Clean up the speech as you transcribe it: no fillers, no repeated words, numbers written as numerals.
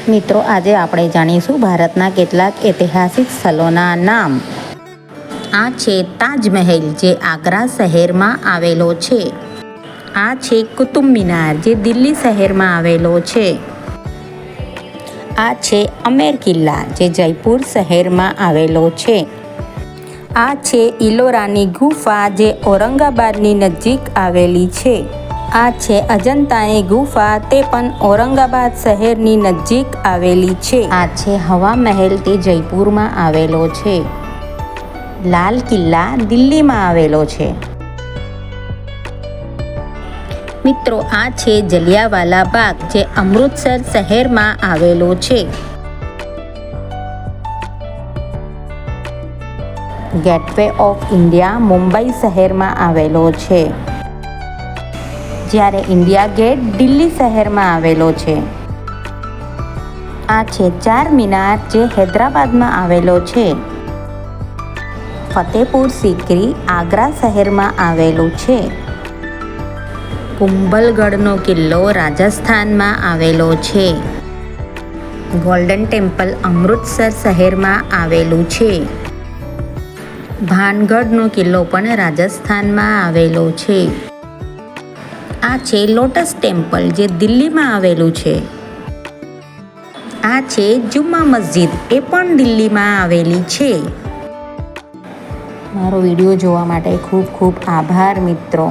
મિત્રો, આજે આપણે જાણીશું ભારતના કેટલાક ઐતિહાસિક સ્થળોના નામ. આ છે તાજમહેલ, જે આગ્રા શહેરમાં આવેલો છે. આ છે કુતુબ મિનાર, જે દિલ્હી શહેરમાં આવેલો છે. આ છે અમેર કિલ્લા, જે જયપુર શહેરમાં આવેલો છે. આ છે ઇલોરાની ગુફા, જે ઔરંગાબાદની નજીક આવેલી છે. આ છે અજંતાની ગુફા, તે પણ ઔરંગાબાદ શહેરની નજીક આવેલી છે. આ છે હવા મહેલ, તે જયપુરમાં આવેલો છે. લાલ કિલ્લા દિલ્હીમાં આવેલો છે. મિત્રો, આ છે જલિયાવાલા બાગ, જે અમૃતસર શહેરમાં આવેલો છે. ગેટવે ઓફ ઇન્ડિયા મુંબઈ શહેરમાં આવેલો છે, જ્યારે ઇન્ડિયા ગેટ દિલ્હી શહેરમાં આવેલો છે. આ છે ચાર મિનાર, જે હૈદરાબાદમાં આવેલો છે. ફતેહપુર સિકરી આગ્રા શહેરમાં આવેલું છે. કુંભલગઢનો કિલ્લો રાજસ્થાનમાં આવેલો છે. ગોલ્ડન ટેમ્પલ અમૃતસર શહેરમાં આવેલું છે. ભાનગઢનો કિલ્લો પણ રાજસ્થાનમાં આવેલો છે. આ છે લોટસ ટેમ્પલ, જે દિલ્હીમાં આવેલું છે. આ છે જુમ્મા મસ્જિદ, એ પણ દિલ્હીમાં આવેલી છે. મારો વિડીયો જોવા માટે ખૂબ ખૂબ આભાર મિત્રો.